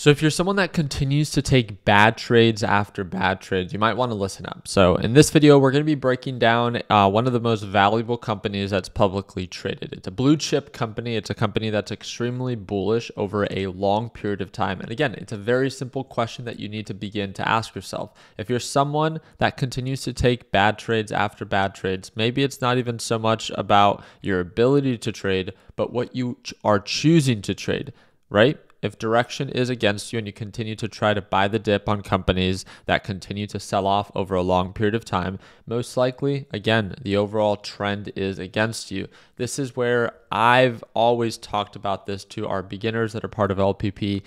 So if you're someone that continues to take bad trades after bad trades, you might want to listen up. So in this video, we're going to be breaking down one of the most valuable companies that's publicly traded. It's a blue chip company. It's a company that's extremely bullish over a long period of time. And again, it's a very simple question that you need to begin to ask yourself. If you're someone that continues to take bad trades after bad trades, maybe it's not even so much about your ability to trade, but what you are choosing to trade, right? If direction is against you and you continue to try to buy the dip on companies that continue to sell off over a long period of time, most likely, again, the overall trend is against you. This is where I've always talked about this to our beginners that are part of LPP.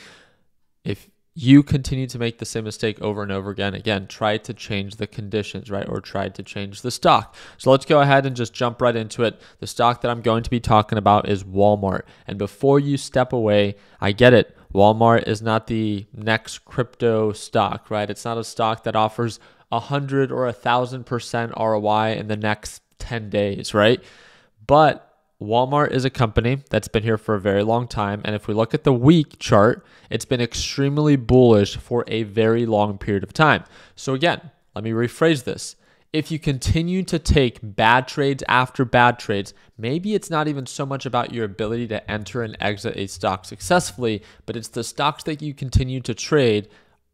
If you continue to make the same mistake over and over again, try to change the conditions, right? Or try to change the stock. So let's go ahead and just jump right into it. The stock that I'm going to be talking about is Walmart. And before you step away, I get it. Walmart is not the next crypto stock, right? It's not a stock that offers 100 or 1,000% ROI in the next 10 days, right? But Walmart is a company that's been here for a very long time. And if we look at the week chart, it's been extremely bullish for a very long period of time. So again, let me rephrase this. If you continue to take bad trades after bad trades, maybe it's not even so much about your ability to enter and exit a stock successfully, but it's the stocks that you continue to trade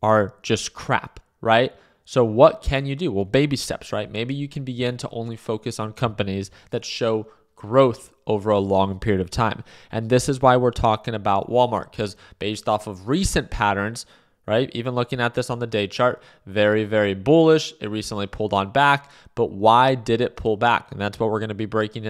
are just crap, right? So what can you do? Well, baby steps, right? Maybe you can begin to only focus on companies that show growth over a long period of time. And this is why we're talking about Walmart, because based off of recent patterns, right? Even looking at this on the day chart, very, very bullish. It recently pulled on back, but why did it pull back? And that's what we're going to be breaking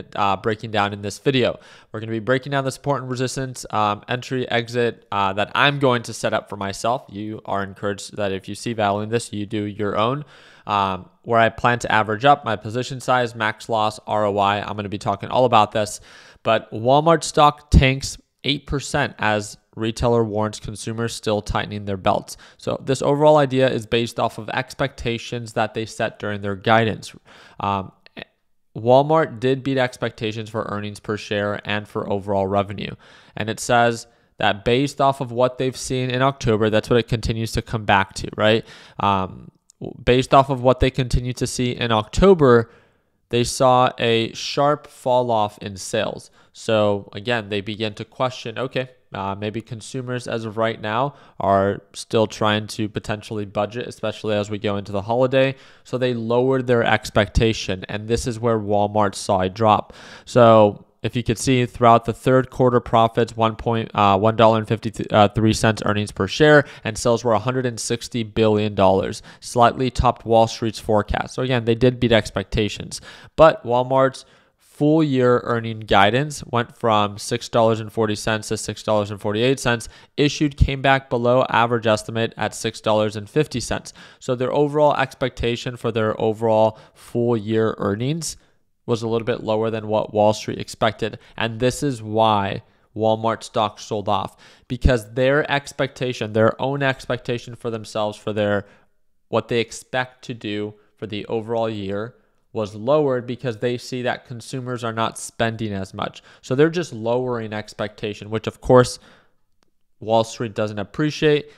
down in this video. We're going to be breaking down the support and resistance, entry, exit that I'm going to set up for myself. You are encouraged that if you see value in this, you do your own. Where I plan to average up my position size, max loss, ROI. I'm going to be talking all about this. But Walmart stock tanks 8% as retailer warns consumers still tightening their belts. So this overall idea is based off of expectations that they set during their guidance. Walmart did beat expectations for earnings per share and for overall revenue. And it says that based off of what they've seen in October, that's what it continues to come back to, right? Based off of what they continue to see in October, they saw a sharp fall off in sales. So again, they begin to question, okay, maybe consumers as of right now are still trying to potentially budget, especially as we go into the holiday. So they lowered their expectation, and this is where Walmart saw a drop. So if you could see throughout the third quarter profits, $1.53 earnings per share, and sales were $160 billion, slightly topped Wall Street's forecast. So again, they did beat expectations, but Walmart's full year earning guidance went from $6.40 to $6.48. Issued came back below average estimate at $6.50. So their overall expectation for their overall full year earnings was a little bit lower than what Wall Street expected. And this is why Walmart stock sold off, because their expectation, their own expectation for themselves, for what they expect to do for the overall year was lowered because they see that consumers are not spending as much. So they're just lowering expectation, which of course Wall Street doesn't appreciate.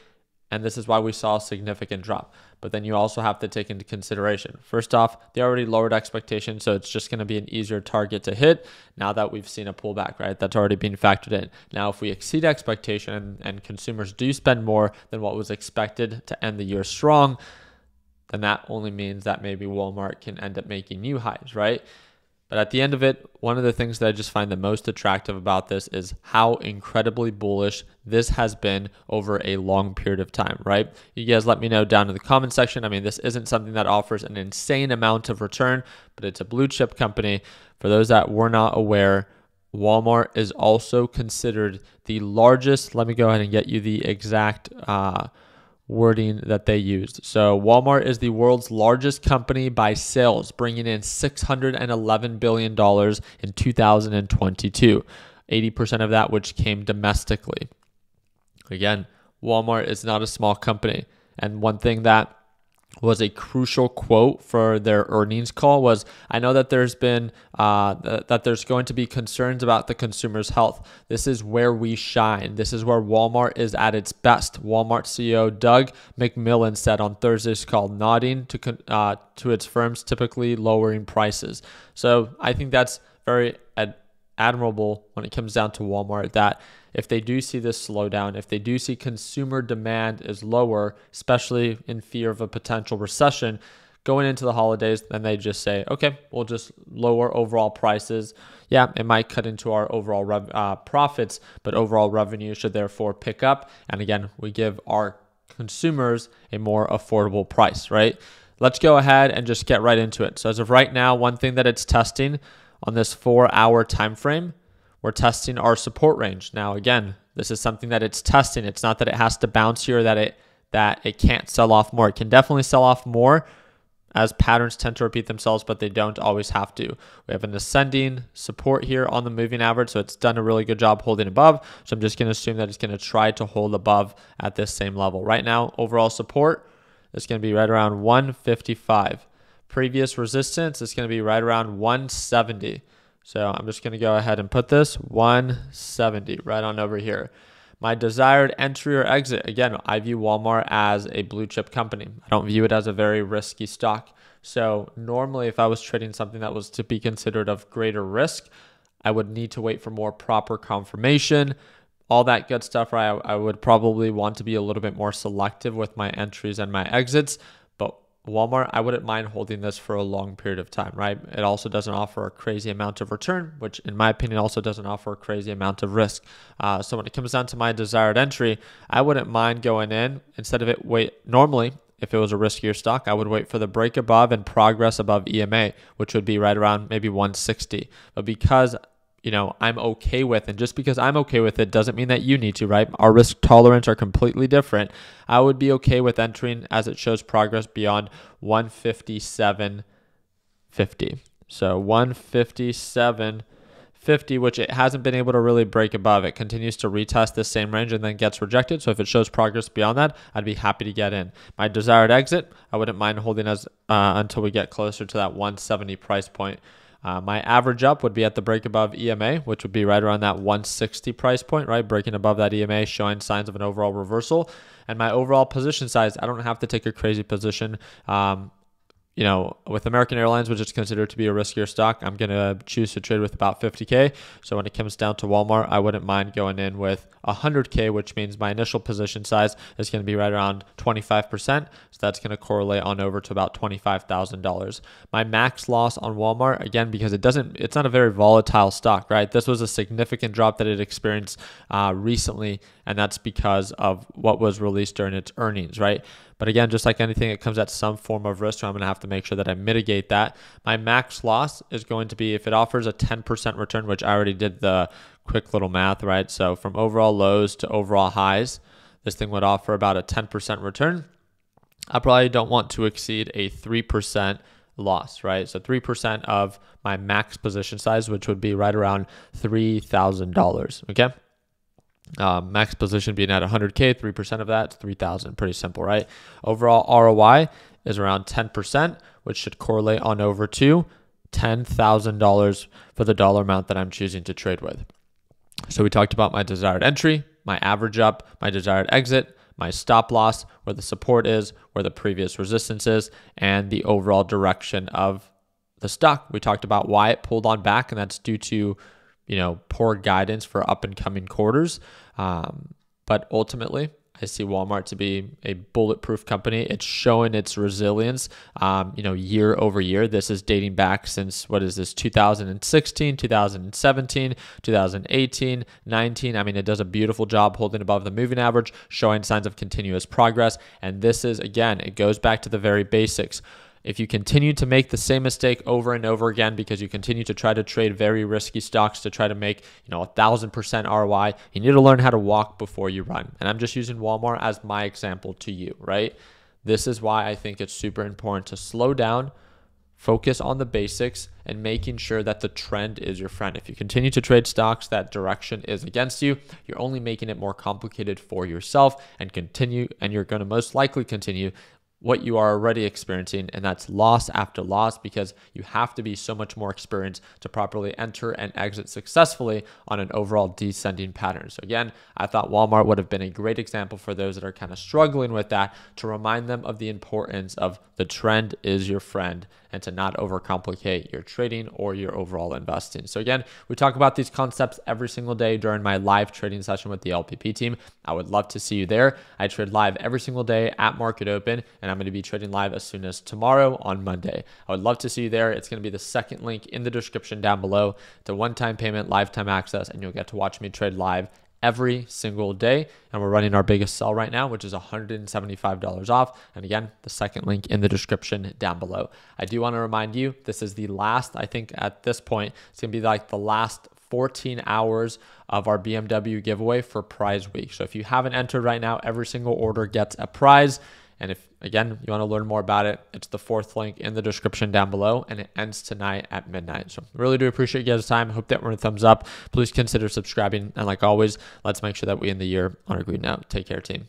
And this is why we saw a significant drop. But then you also have to take into consideration, first off, they already lowered expectations, so it's just going to be an easier target to hit now that we've seen a pullback, right? That's already been factored in. Now, if we exceed expectation and consumers do spend more than what was expected to end the year strong, then that only means that maybe Walmart can end up making new highs, right? But at the end of it, one of the things that I just find the most attractive about this is how incredibly bullish this has been over a long period of time, right? You guys let me know down in the comment section. I mean, this isn't something that offers an insane amount of return, but it's a blue chip company. For those that were not aware, Walmart is also considered the largest. Let me go ahead and get you the exact wording that they used. So Walmart is the world's largest company by sales, bringing in $611 billion in 2022, 80% of that which came domestically. Again, Walmart is not a small company. And one thing that was a crucial quote for their earnings call was, I know that there's been that there's going to be concerns about the consumer's health. This is where we shine. This is where Walmart is at its best. Walmart CEO Doug McMillon said on Thursday's call, nodding to its firms typically lowering prices. So I think that's very admirable when it comes down to Walmart, that if they do see this slowdown, if they do see consumer demand is lower, especially in fear of a potential recession going into the holidays, then they just say, okay, we'll just lower overall prices. Yeah, it might cut into our overall profits, but overall revenue should therefore pick up. And again, we give our consumers a more affordable price, right? Let's go ahead and just get right into it. So as of right now, one thing that it's testing on this 4-hour time frame, we're testing our support range. Now, again, this is something that it's testing. It's not that it has to bounce here, that it can't sell off more. It can definitely sell off more as patterns tend to repeat themselves, but they don't always have to. We have an ascending support here on the moving average, so it's done a really good job holding above. So I'm just going to assume that it's going to try to hold above at this same level. Right now, overall support is going to be right around 155. Previous resistance is going to be right around 170. So I'm just going to go ahead and put this 170 right on over here. My desired entry or exit, again, I view Walmart as a blue chip company. I don't view it as a very risky stock. So normally if I was trading something that was to be considered of greater risk, I would need to wait for more proper confirmation, all that good stuff, right? I would probably want to be a little bit more selective with my entries and my exits. But Walmart, I wouldn't mind holding this for a long period of time, right? It also doesn't offer a crazy amount of return, which in my opinion also doesn't offer a crazy amount of risk. So when it comes down to my desired entry, I wouldn't mind going in instead of normally, if it was a riskier stock, I would wait for the break above and progress above EMA, which would be right around maybe 160. But because I'm okay with, and just because I'm okay with it doesn't mean that you need to, right? Our risk tolerance are completely different. I would be okay with entering as it shows progress beyond 157.50. So 157.50, which it hasn't been able to really break above. It continues to retest this same range and then gets rejected. So if it shows progress beyond that, I'd be happy to get in. My desired exit, I wouldn't mind holding as until we get closer to that 170 price point. My average up would be at the break above EMA, which would be right around that 160 price point, right? Breaking above that EMA, showing signs of an overall reversal. And my overall position size, I don't have to take a crazy position. With American Airlines, which is considered to be a riskier stock, I'm going to choose to trade with about 50K. So when it comes down to Walmart, I wouldn't mind going in with 100K, which means my initial position size is going to be right around 25%. So that's going to correlate on over to about $25,000. My max loss on Walmart, again, because it's not a very volatile stock, right? This was a significant drop that it experienced recently, and that's because of what was released during its earnings, right? But again, just like anything, it comes at some form of risk, so I'm going to have to make sure that I mitigate that. My max loss is going to be if it offers a 10% return, which I already did the quick little math, right? So from overall lows to overall highs, this thing would offer about a 10% return. I probably don't want to exceed a 3% loss, right? So 3% of my max position size, which would be right around $3,000, okay? Max position being at 100K, 3% of that, 3,000. Pretty simple, right? Overall ROI is around 10%, which should correlate on over to $10,000 for the dollar amount that I'm choosing to trade with. So we talked about my desired entry, my average up, my desired exit, my stop loss, where the support is, where the previous resistance is, and the overall direction of the stock. We talked about why it pulled on back, and that's due to poor guidance for up and coming quarters. But ultimately, I see Walmart to be a bulletproof company. It's showing its resilience, year over year. This is dating back since, 2016, 2017, 2018, 19. I mean, it does a beautiful job holding above the moving average, showing signs of continuous progress. And this is, again, it goes back to the very basics. If you continue to make the same mistake over and over again because you continue to try to trade very risky stocks to try to make 1,000% ROI, you need to learn how to walk before you run. And I'm just using Walmart as my example to you, right? This is why I think it's super important to slow down, focus on the basics, and making sure that the trend is your friend. If you continue to trade stocks that direction is against you, you're only making it more complicated for yourself and you're going to most likely continue what you are already experiencing, and that's loss after loss, because you have to be so much more experienced to properly enter and exit successfully on an overall descending pattern. So again, I thought Walmart would have been a great example for those that are kind of struggling with that, to remind them of the importance of the trend is your friend and to not overcomplicate your trading or your overall investing. So again, we talk about these concepts every single day during my live trading session with the LPP team. I would love to see you there. I trade live every single day at market open, and I'm going to be trading live as soon as tomorrow on Monday. I would love to see you there. It's going to be the second link in the description down below. It's a one-time payment, lifetime access, and you'll get to watch me trade live every single day. And we're running our biggest sell right now, which is $175 off. And again, the second link in the description down below. I do want to remind you, this is the last, I think at this point, it's going to be like the last 14 hours of our BMW giveaway for prize week. So if you haven't entered right now, every single order gets a prize. And if, again, you want to learn more about it, it's the fourth link in the description down below, and it ends tonight at midnight. So really do appreciate you guys' time. Hope that we're a thumbs up. Please consider subscribing. And like always, let's make sure that we end the year on a green note. Take care, team.